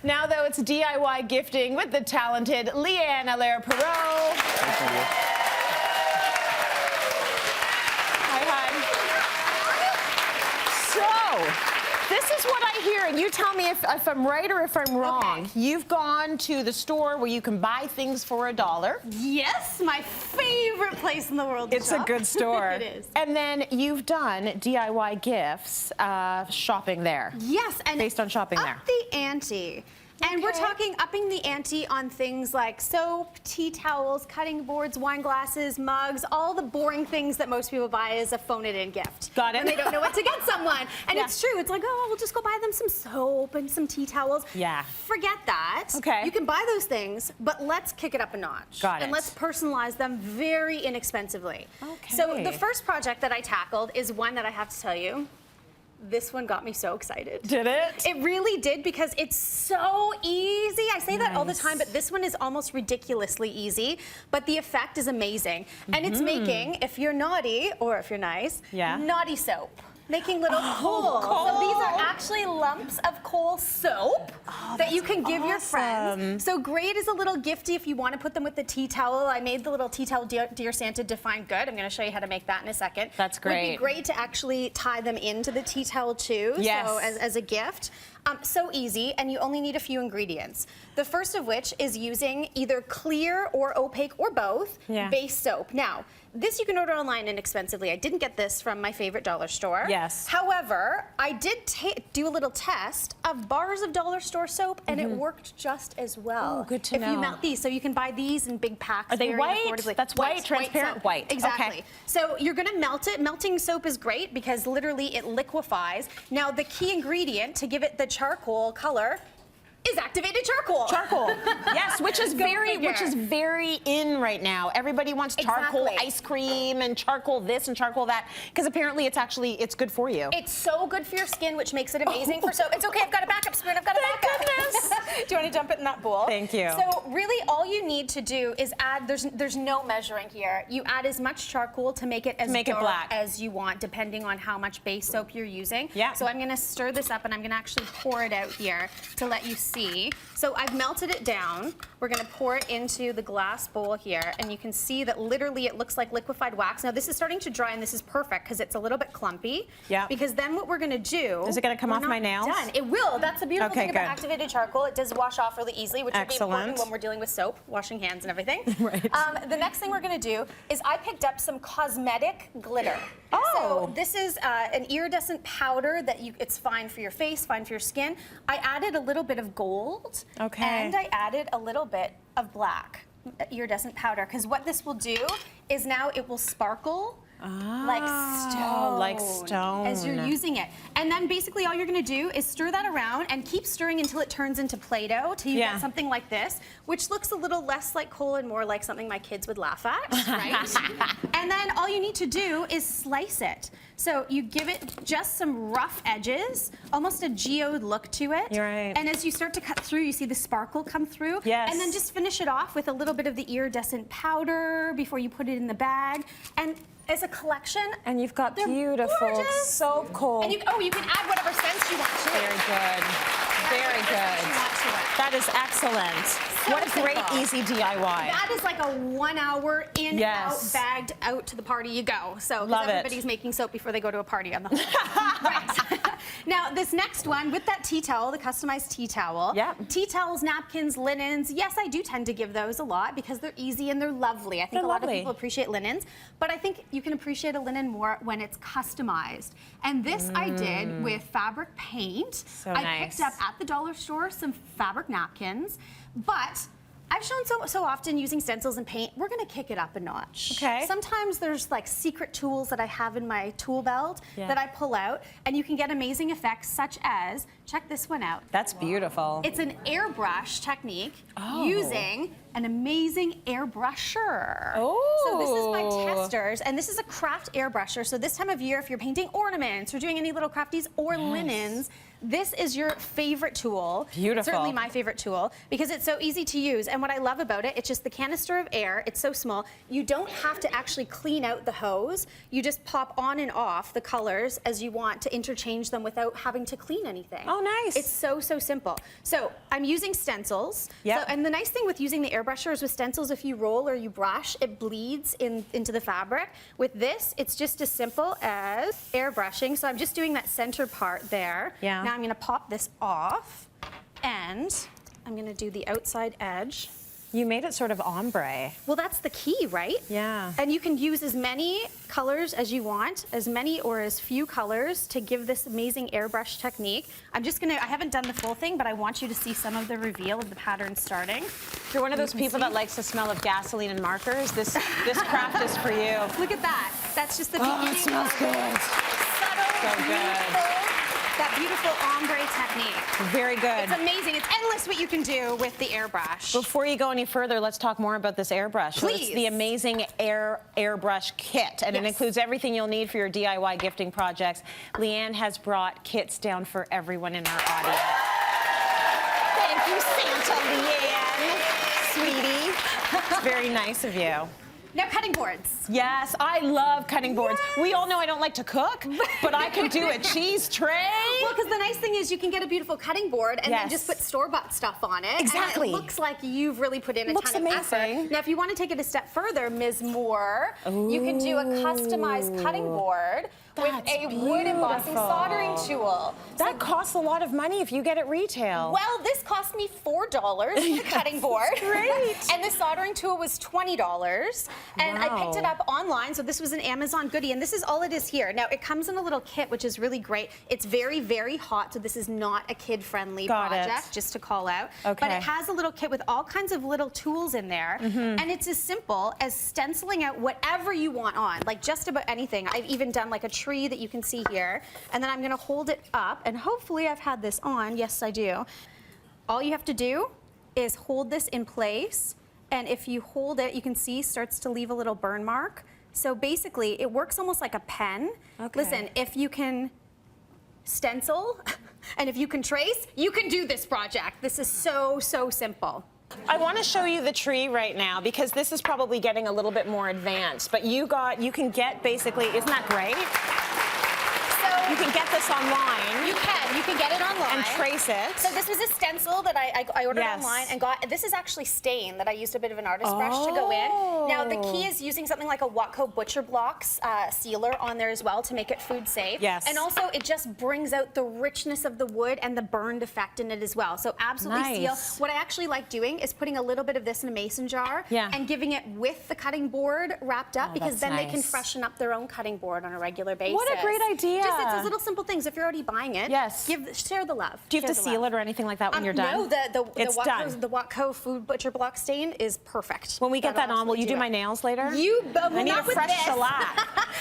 Now, though, it's DIY gifting with the talented Leigh-Ann Allaire Perrault. Hi, hi. So, this is what I hear, and you tell me if I'm right or if I'm wrong. Okay. You've gone to the store where you can buy things for $1. Yes, my favorite place in the world to It's shop. a good store. It is. And then you've done DIY gifts, shopping there. Yes, and based on shopping up there. the ante. And we're Okay. talking upping the ante on things like soap, tea towels, cutting boards, wine glasses, mugs, all the boring things that most people buy as a phone-it-in gift. Got it. And they don't know what to get someone. And Yeah. it's true. It's like, oh, we'll just go buy them some soap and some tea towels. Yeah. Forget that. Okay. You can buy those things, but let's kick it up a notch. Got And it. let's personalize them very inexpensively. Okay. So the first project that I tackled is one that I have to tell you, this one got me so excited. Did it? It really did, because it's so easy. I say that all the time, but this one is almost ridiculously easy, but the effect is amazing. And it's making, if you're naughty or if you're nice, Yeah. naughty soap. Making little coal. So these are actually lumps of coal soap that you can give your friends. So great as a little gifty if you want to put them with the tea towel. I made the little tea towel Dear Santa Define Good. I'm going to show you how to make that in a second. That's Would be great. great to actually tie them into the tea towel too. Yes. So as a gift. So easy, and you only need a few ingredients. The first of which is using either clear or opaque or both base soap. Now, this you can order online inexpensively. I didn't get this from my favorite dollar store. Yes. However, I did do a little test of bars of dollar store soap, and it worked just as well. Oh, good to if you know. melt these, so you can buy these in big packs. Are they very white? affordably. That's white, transparent soap. white. Exactly. Okay. So you're gonna melt it. Melting soap is great because literally it liquefies. Now the key ingredient to give it the charcoal color is activated charcoal. Charcoal. Yes, which is figure. very in right now. Everybody wants charcoal Exactly. ice cream and charcoal this and charcoal that, because apparently it's good for you. It's so good for your skin, which makes it amazing for soap. It's okay, I've got a backup spoon, I've got a backup. goodness. Do you want to dump it in that bowl? Thank you. So really all you need to do is add, there's no measuring here. You add as much charcoal to make it as dark black as you want, depending on how much base soap you're using. Yeah. So I'm gonna stir this up and I'm gonna actually pour it out here to let you see. So I've melted it down. We're gonna pour it into the glass bowl here, and you can see that literally it looks like liquefied wax. Now this is starting to dry, and this is perfect because it's a little bit clumpy. Yeah. Because then what we're gonna do— Is it gonna come off my nails? Done. It will. That's the beautiful Okay, thing about good. activated charcoal. It does wash off really easily, which would be important Excellent. when we're dealing with soap, washing hands and everything. Right. The next thing we're gonna do is I picked up some cosmetic glitter. Oh. So this is an iridescent powder that it's fine for your face, fine for your skin. I added a little bit of gold. Okay. And I added a little bit of black iridescent powder, because what this will do is now it will sparkle like stone. Like stone. As you're using it. And then basically all you're gonna do is stir that around and keep stirring until it turns into Play-Doh till you get something like this, which looks a little less like coal and more like something my kids would laugh at, right? And then all you need to do is slice it. So you give it just some rough edges, almost a geode look to it. You're right. And as you start to cut through, you see the sparkle come through. Yes. And then just finish it off with a little bit of the iridescent powder before you put it in the bag. And as a collection, And you've got they're beautiful gorgeous. soap coal. And you can add whatever scents you want to it. Very good. Very good. That is excellent. What a great, simple. easy DIY. That is like a 1 hour in, Yes. out, bagged out to the party you go. So 'cause Love it. everybody's making soap before they go to a party on the whole. Right. Now this next one with that tea towel, the customized tea towel. Yep. Tea towels, napkins, linens. Yes, I do tend to give those a lot because they're easy and they're lovely. I think They're a lot lovely. of people appreciate linens, but I think you can appreciate a linen more when it's customized. And this I did with fabric paint. So I nice. picked up at the dollar store some fabric napkins, but I've shown so often using stencils and paint, we're gonna kick it up a notch. Okay. Sometimes there's like secret tools that I have in my tool belt that I pull out, and you can get amazing effects such as, check this one out. That's beautiful. It's an airbrush technique Oh. using an amazing airbrusher. Oh. So this is my testers, and this is a craft airbrusher. So this time of year, if you're painting ornaments or doing any little crafties or linens, this is your favorite tool. Beautiful. Certainly my favorite tool, because it's so easy to use. And what I love about it, it's just the canister of air. It's so small. You don't have to actually clean out the hose. You just pop on and off the colors as you want to interchange them without having to clean anything. Oh, Oh, nice. It's so simple. So I'm using stencils. Yep. So, and the nice thing with using the airbrusher is with stencils, if you roll or you brush, it bleeds into the fabric. With this, it's just as simple as airbrushing. So I'm just doing that center part there. Yeah. Now I'm gonna pop this off, and I'm gonna do the outside edge. You made it sort of ombre. Well, that's the key, right? Yeah. And you can use as many colors as you want, as many or as few colors to give this amazing airbrush technique. I haven't done the full thing, but I want you to see some of the reveal of the pattern starting. If you're one of those people that likes the smell of gasoline and markers, this craft is for you. Look at that. That's just the beginning. Oh, it smells good. Subtle, So good. that beautiful ombre technique. Very good. It's amazing. It's endless what you can do with the airbrush. Before you go any further, let's talk more about this airbrush. So Please. it's the amazing airbrush kit, and it Yes. includes everything you'll need for your DIY gifting projects. Leigh-Ann has brought kits down for everyone in our audience. Thank you, Santa Leigh-Ann, sweetie. It's very nice of you. Now, cutting boards. Yes, I love cutting boards. Yes. We all know I don't like to cook, but I can do a cheese tray. Well, because the nice thing is you can get a beautiful cutting board and then Yes. just put store-bought stuff on it. Exactly. And it looks like you've really put in a Looks ton of amazing. effort. Now, if you want to take it a step further, Ms. Moore, you can do a customized cutting board with That's a wood embossing beautiful. soldering tool. That costs a lot of money if you get it retail. Well, this cost me $4 for the cutting board. Great. And the soldering tool was $20. And I picked it up online, so this was an Amazon goodie, and this is all it is here. Now, it comes in a little kit, which is really great. It's very, very hot, so this is not a kid-friendly Got it. project, just to call out. Okay. But it has a little kit with all kinds of little tools in there, and it's as simple as stenciling out whatever you want on, like just about anything. I've even done like a tree that you can see here, and then I'm gonna hold it up, and hopefully I've had this on. Yes, I do. All you have to do is hold this in place, and if you hold it, you can see starts to leave a little burn mark. So basically, it works almost like a pen. Okay. Listen, if you can stencil, and if you can trace, you can do this project. This is so simple. I want to show you the tree right now because this is probably getting a little bit more advanced, but you can get basically, isn't that great? You can get this online. You can get it online. And trace it. So this was a stencil that I ordered Yes. online and got. This is actually stain that I used a bit of an artist brush to go in. Now the key is using something like a Watco Butcher Blocks sealer on there as well to make it food safe. Yes. And also it just brings out the richness of the wood and the burned effect in it as well. So absolutely seal. Nice. What I actually like doing is putting a little bit of this in a mason jar and giving it with the cutting board wrapped up because that's then they can nice. freshen up their own cutting board on a regular basis. What a great idea. Just it's those little simple things. If you're already buying it, share the love. Do you have to seal it or anything like that when you're done? No, It's done. the Watco Food Butcher Block stain is perfect. When we get that on, will you do absolutely my nails later? I I need a fresh shellac.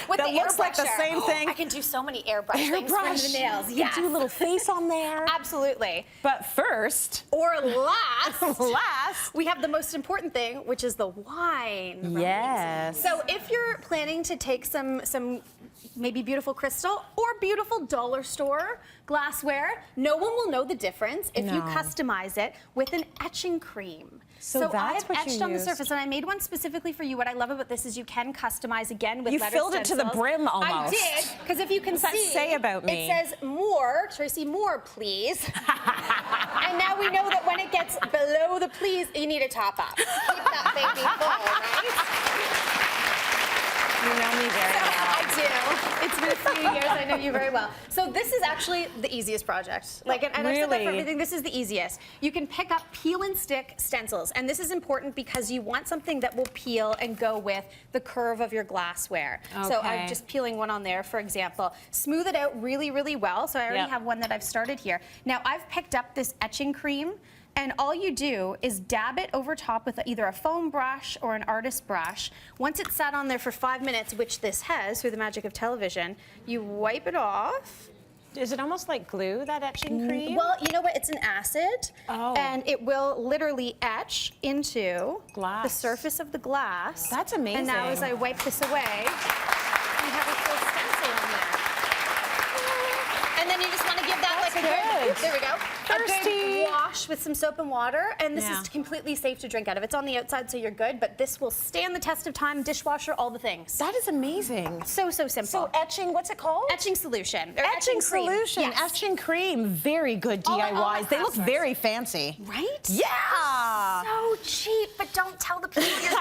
With that the looks like the airbrusher. same thing. I can do so many airbrush things for the nails. You can do a little face on there. Absolutely. But first, Or last, we have the most important thing, which is the wine. right? Yes. So if you're planning to take some maybe beautiful crystal or beautiful dollar store glassware, no one will know the difference if you No. customize it with an etching cream. So that's I've what you etched on the used. surface, and I made one specifically for you. What I love about this is you can customize again with You letter filled it to the stencils. brim I almost. did, because if you can What does that see, say about me? it says more, Tracy, more, please. And now we know that when it gets below the please, you need a top up. Keep that baby full, right? You know me very well. I do. It's been a few years. I know you very well. So this is actually the easiest project. Like, and I said that for Really? everything. This is the easiest. You can pick up peel and stick stencils, and this is important because you want something that will peel and go with the curve of your glassware. So Okay. I'm just peeling one on there, for example. Smooth it out really, really well. So I already Yep. have one that I've started here. Now I've picked up this etching cream. And all you do is dab it over top with either a foam brush or an artist brush. Once it's sat on there for 5 minutes, which this has through the magic of television, you wipe it off. Is it almost like glue, that etching cream? Well, you know what? It's an acid, Oh. and it will literally etch into Glass. the surface of the glass. That's And now amazing. as I wipe this away, you have a full stencil on there. And then you just want to give that like a good right. There we go. Thirsty. A good wash with some soap and water, and this Yeah. is completely safe to drink out of. It's on the outside, so you're good, but this will stand the test of time, dishwasher, all the things. That is amazing. So simple. So etching, what's it called? Etching solution. Or Etching cream. solution, Yes. etching cream. Very good All my DIYs. They look craft stores. very fancy. Right? Yeah. So cheap, but don't tell the people you're